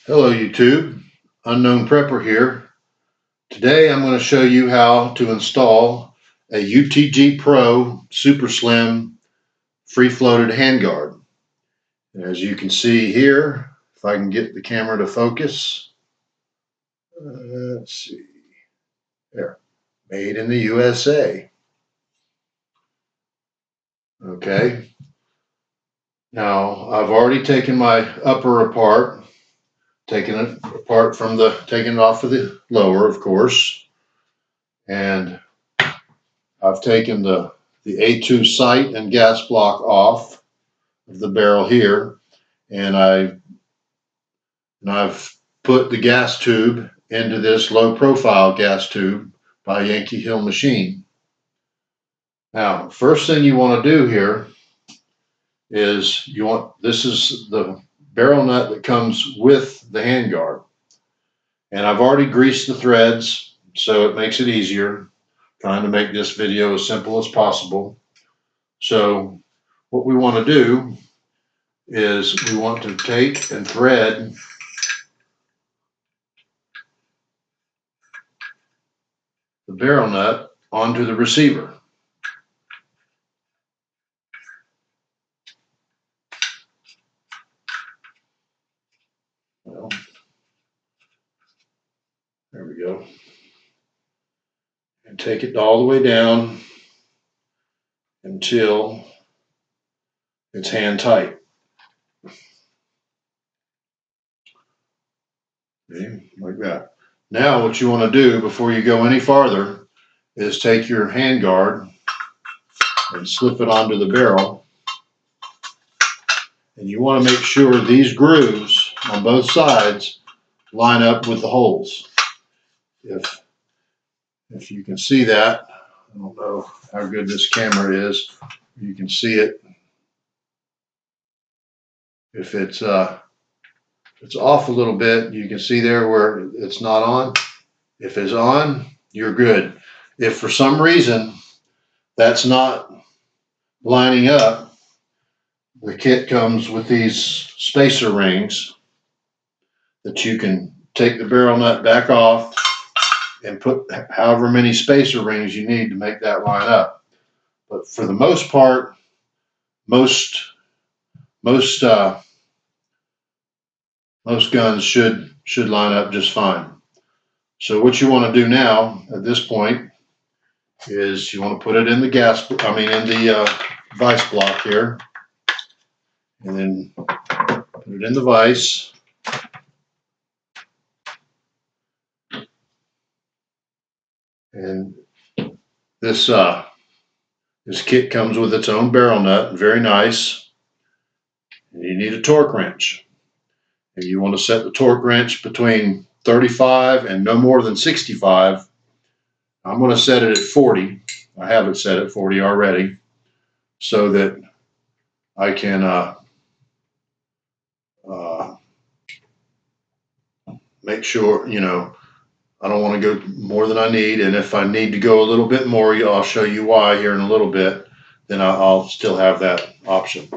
Hello YouTube, Unknown Prepper here. Today I'm going to show you how to install a UTG Pro Super Slim free floated handguard. As you can see here, if I can get the camera to focus, let's see, there, made in the USA. Okay, now I've already taken my upper apart, taken it apart from taken it off of the lower, of course, and I've taken the A2 sight and gas block off of the barrel here, and I've put the gas tube into this low profile gas tube by Yankee Hill Machine. Now, first thing you want to do here is this is the barrel nut that comes with the handguard. And I've already greased the threads, so it makes it easier. Trying to make this video as simple as possible. So what we want to do is we want to take and thread the barrel nut onto the receiver. Well, there we go. And take it all the way down until it's hand tight. Okay, like that. Now what you want to do before you go any farther is take your hand guard and slip it onto the barrel. And you want to make sure these grooves on both sides line up with the holes. If you can see that, I don't know how good this camera is. You can see it. If it's off a little bit, you can see there where it's not on. If it's on, you're good. If for some reason that's not lining up, the kit comes with these spacer rings that you can take the barrel nut back off and put however many spacer rings you need to make that line up. But for the most part, most guns should line up just fine. So what you want to do now at this point is you want to put it in the in the vise block here, and then put it in the vise. And this kit comes with its own barrel nut, very nice. And you need a torque wrench. And you want to set the torque wrench between 35 and no more than 65. I'm going to set it at 40. I have it set at 40 already, so that I can make sure, I don't want to go more than I need. And if I need to go a little bit more, I'll show you why here in a little bit. Then I'll still have that option.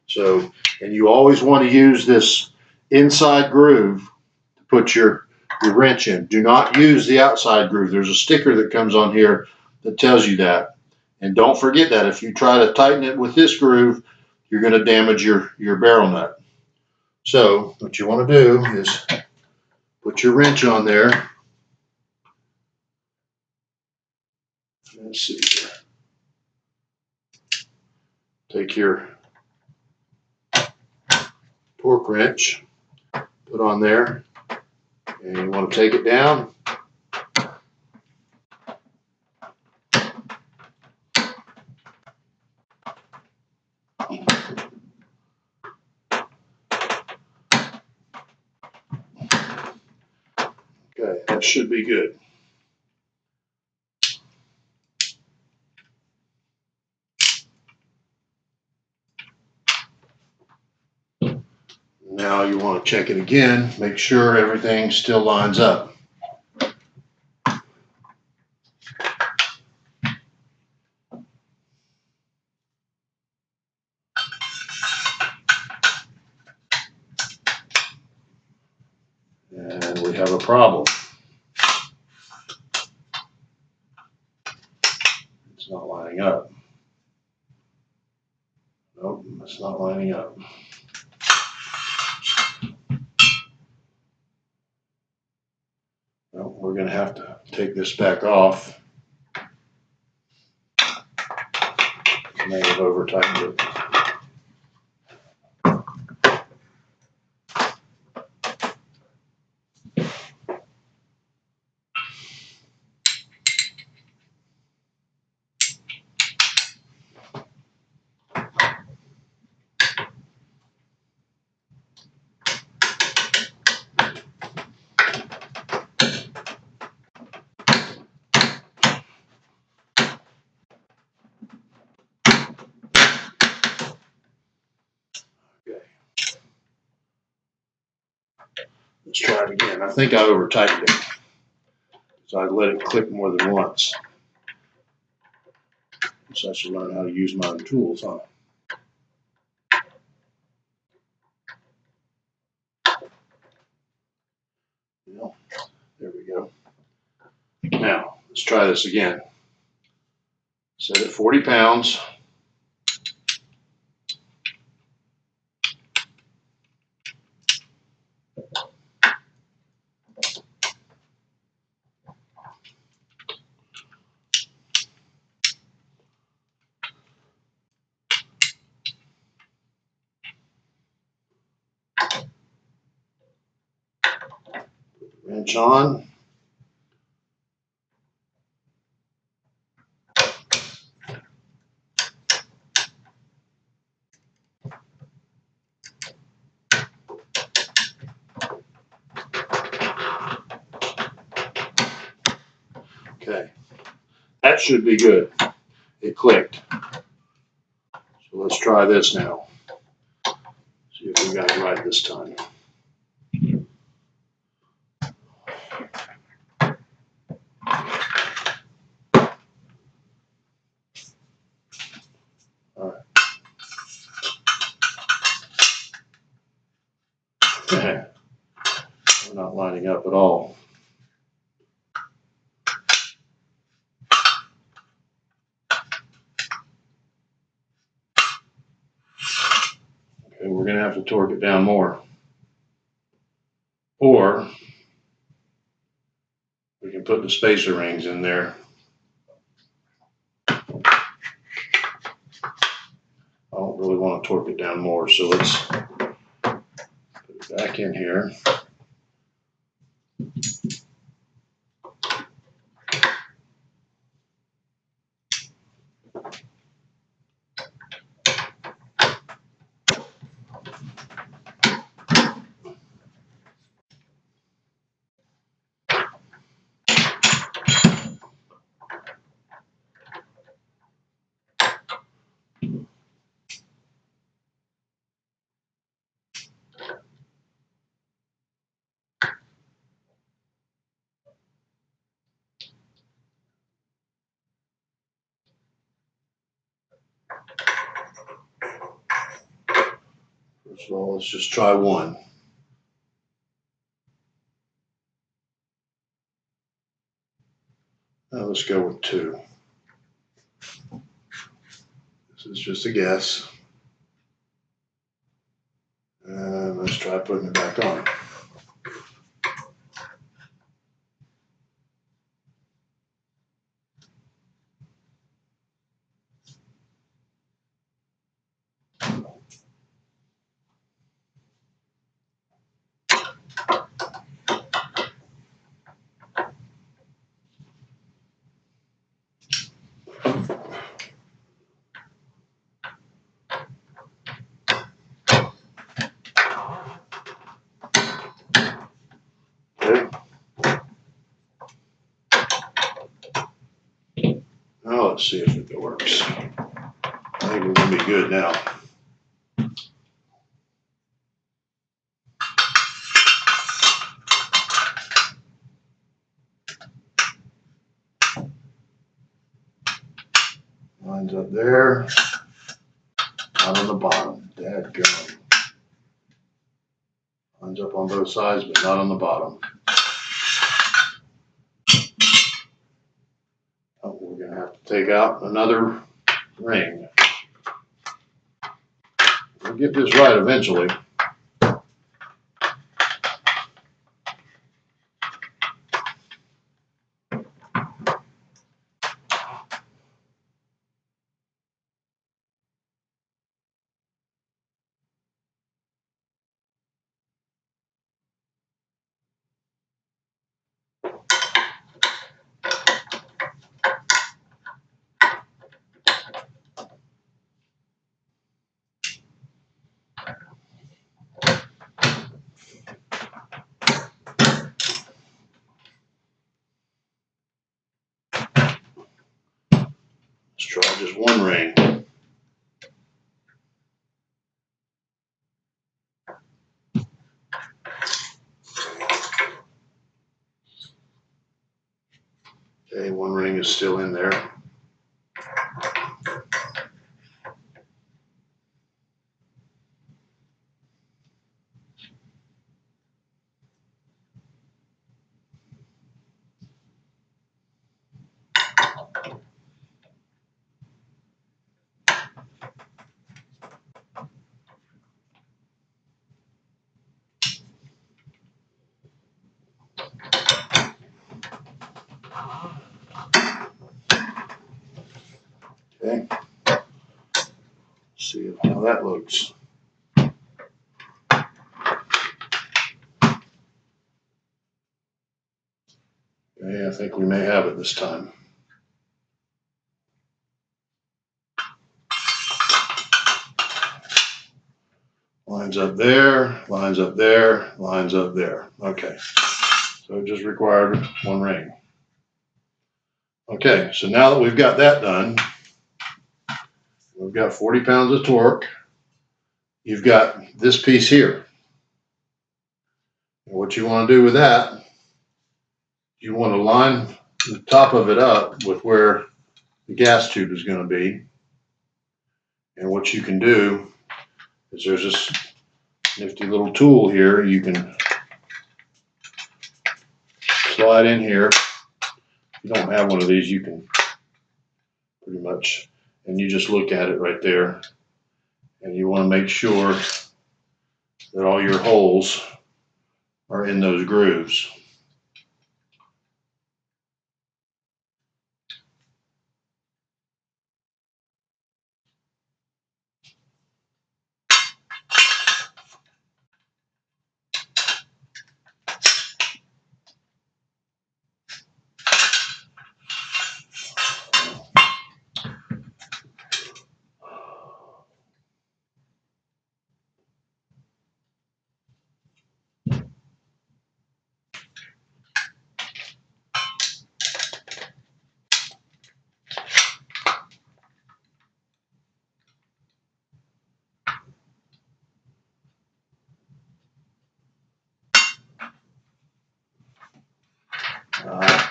So, and you always want to use this inside groove to put your wrench in. Do not use the outside groove. There's a sticker that comes on here that tells you that. And don't forget that if you try to tighten it with this groove, you're going to damage your barrel nut. So what you want to do is put your wrench on there. Let's see here. Take your torque wrench, put on there, and you want to take it down. Okay, that should be good. Now you want to check it again, make sure everything still lines up. And we have a problem. It's not lining up. Nope, it's not lining up. Well, we're going to have to take this back off. I may have over tightened it. Okay. Let's try it again. I think I over tightened it. So I let it click more than once. So I should learn how to use my own tools, huh? Well, there we go. Now, let's try this again. Set it 40 pounds. Wrench on. Okay, that should be good. It clicked. So let's try this now. See if we got it right this time. All right. We're not lining up at all. Okay, we're going to have to torque it down more. Or we can put the spacer rings in there. I don't really want to torque it down more, so let's put it back in here. First of all, let's just try one. Now let's go with two. This is just a guess. And let's try putting it back on. Okay. Now let's see if it works. I think we're going to be good now. Lines up there, not on the bottom. Dadgum. Lines up on both sides, but not on the bottom. Oh, we're going to have to take out another ring. We'll get this right eventually. Let's try just one ring. Okay, one ring is still in there. Okay. See how that looks. Okay, I think we may have it this time. Lines up there, lines up there, lines up there. Okay, so it just required one ring. Okay, so now that we've got that done, we've got 40 pounds of torque. You've got this piece here. And what you want to do with that, you want to line the top of it up with where the gas tube is going to be. And what you can do is there's this nifty little tool here. You can slide in here. If you don't have one of these, you can pretty much, and you just look at it right there. And you want to make sure that all your holes are in those grooves. Uh,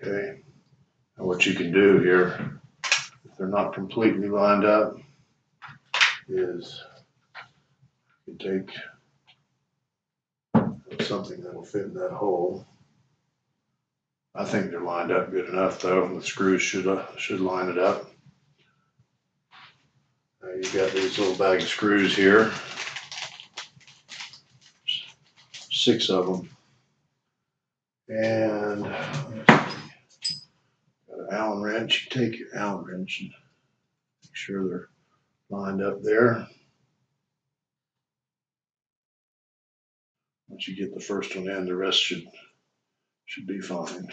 okay, and what you can do here, if they're not completely lined up, is you take something that'll fit in that hole. I think they're lined up good enough though. The screws should line it up. Now you've got these little bag of screws here, 6 of them, and got an Allen wrench. You take your Allen wrench and make sure they're lined up there. Once you get the first one in, the rest should be fine.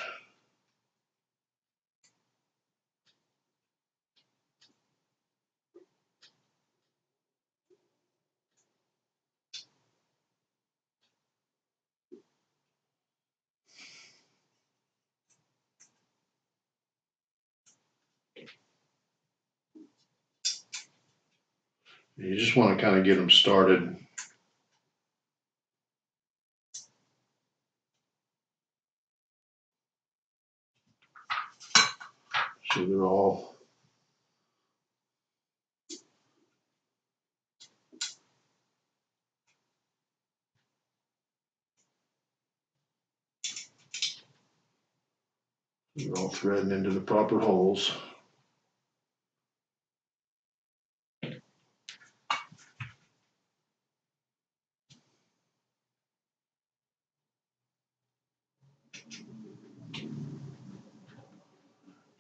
You just want to kind of get them started. So they're all threading into the proper holes.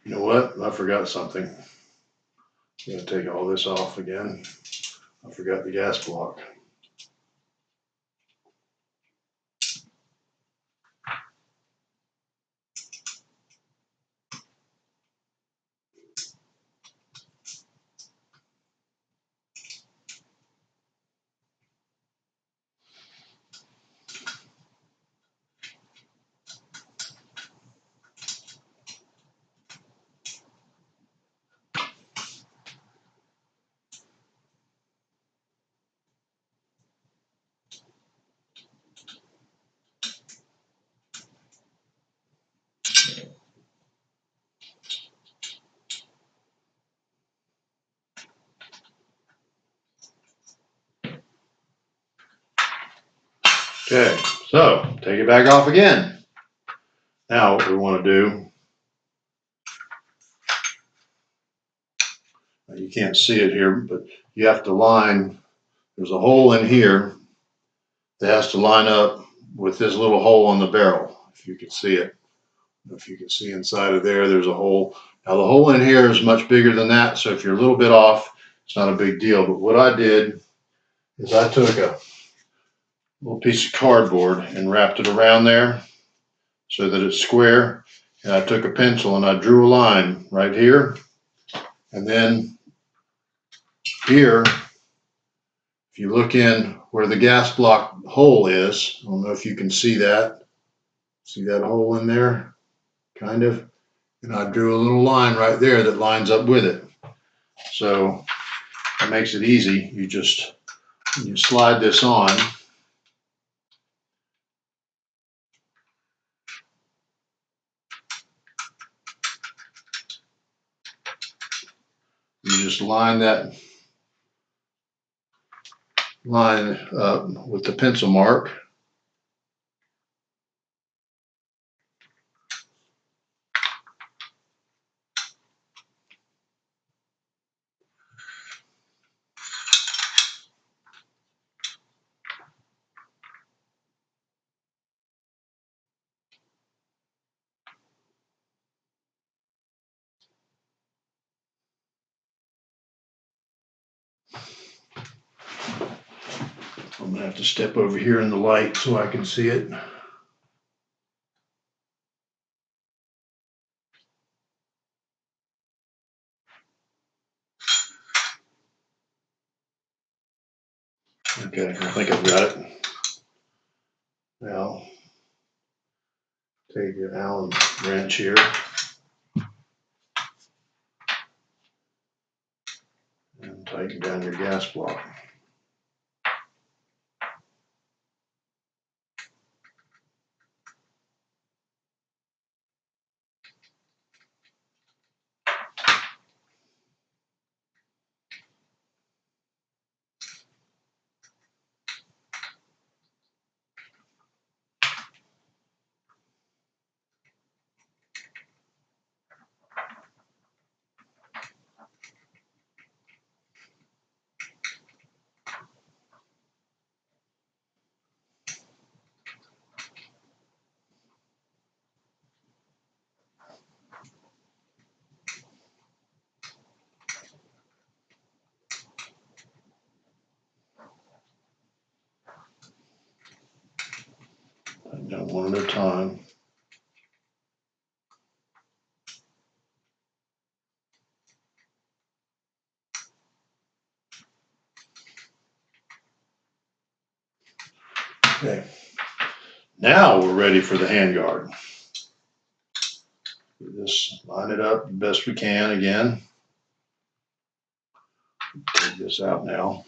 You know what? I forgot something. I'm going to take all this off again. I forgot the gas block. Okay, so take it back off again. Now what we want to do, you can't see it here, but you have to line, there's a hole in here that has to line up with this little hole on the barrel, if you can see it. If you can see inside of there, there's a hole. Now the hole in here is much bigger than that, so if you're a little bit off, it's not a big deal. But what I did is I took a little piece of cardboard and wrapped it around there so that it's square. And I took a pencil and I drew a line right here. And then here, if you look in where the gas block hole is, I don't know if you can see that. See that hole in there? Kind of. And I drew a little line right there that lines up with it. So that makes it easy. You slide this on. You just line that line up with the pencil mark. I'm going to have to step over here in the light so I can see it. Okay, I think I've got it. Now, take your Allen wrench here. And tighten down your gas block. Tighten down one at a time. Okay, now we're ready for the handguard. We just line it up the best we can again. Take this out now.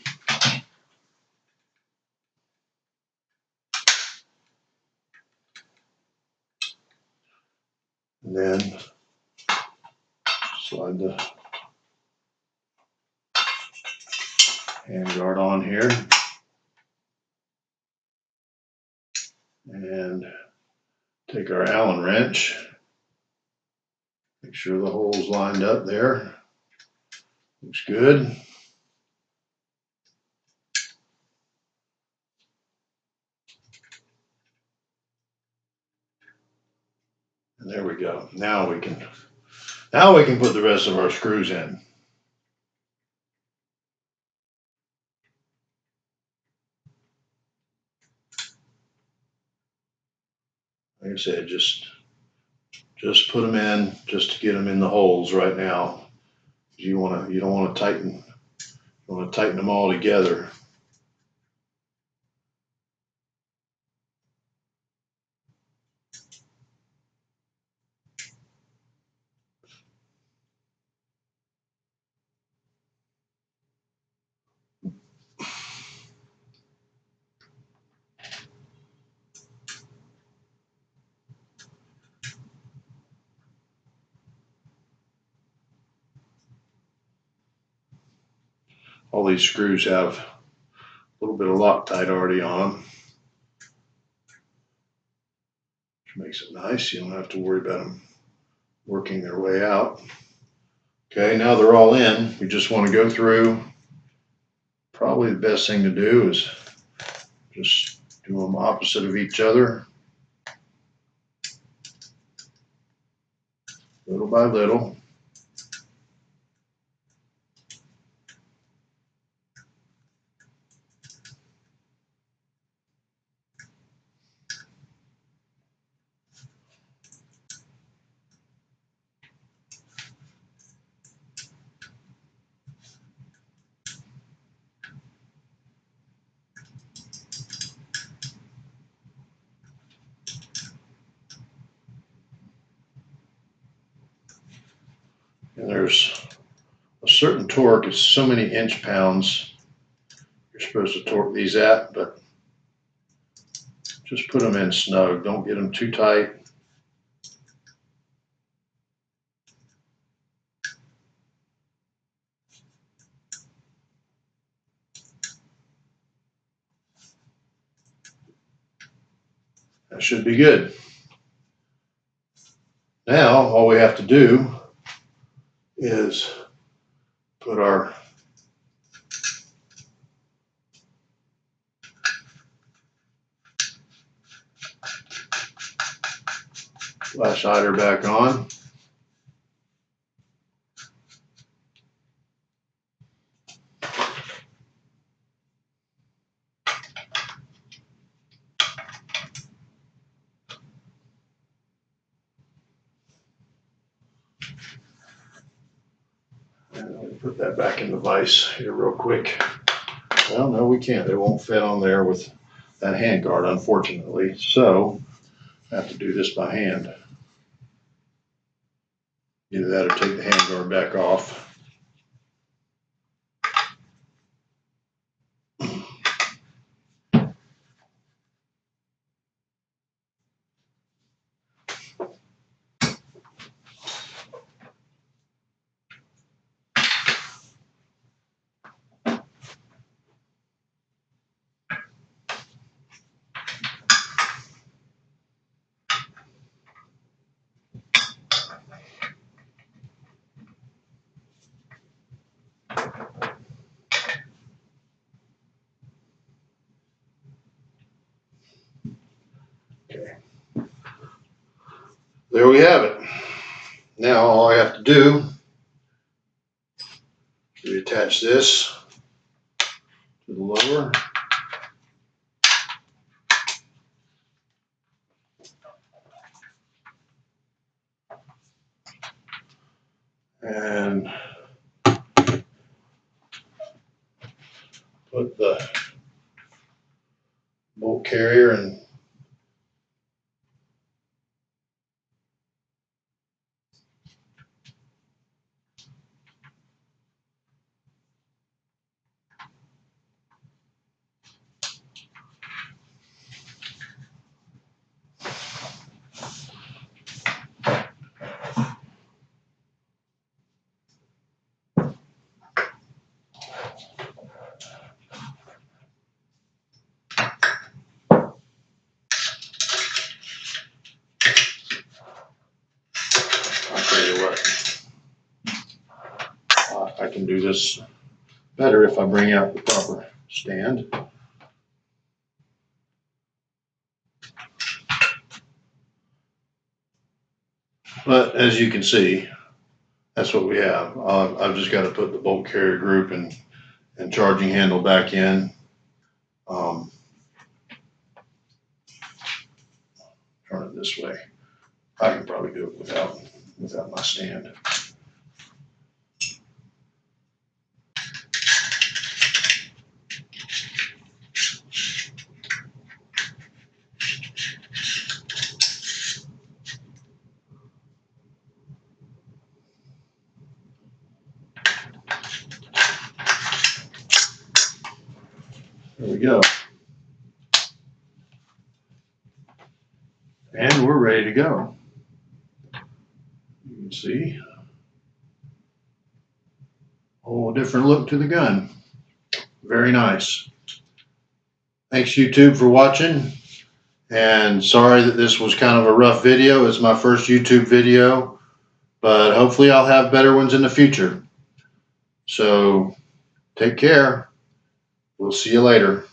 And then slide the handguard on here. And take our Allen wrench. Make sure the hole's lined up there. Looks good. And there we go. Now we can put the rest of our screws in. Like I said, just put them in just to get them in the holes right now. You don't want to tighten. You want to tighten them all together. All these screws have a little bit of Loctite already on them, which makes it nice. You don't have to worry about them working their way out. Okay, now they're all in. We just want to go through. Probably the best thing to do is just do them opposite of each other, little by little. And there's a certain torque. It's so many inch-pounds you're supposed to torque these at, but just put them in snug. Don't get them too tight. That should be good. Now, all we have to do is put our flash hider back on. And let me put that back in the vise here real quick. Well, no, we can't. It won't fit on there with that handguard, unfortunately. So I have to do this by hand. Either that or take the handguard back off. Okay. There we have it. Now all I have to do is attach this to the lower. And put the bolt carrier and I can do this better if I bring out the proper stand. But as you can see, that's what we have. I've just got to put the bolt carrier group and charging handle back in. Turn it this way. I can probably do it without my stand. There we go. And we're ready to go. You can see a whole different look to the gun. Very nice. Thanks YouTube for watching. And sorry that this was kind of a rough video. It's my first YouTube video, but hopefully I'll have better ones in the future. So take care. We'll see you later.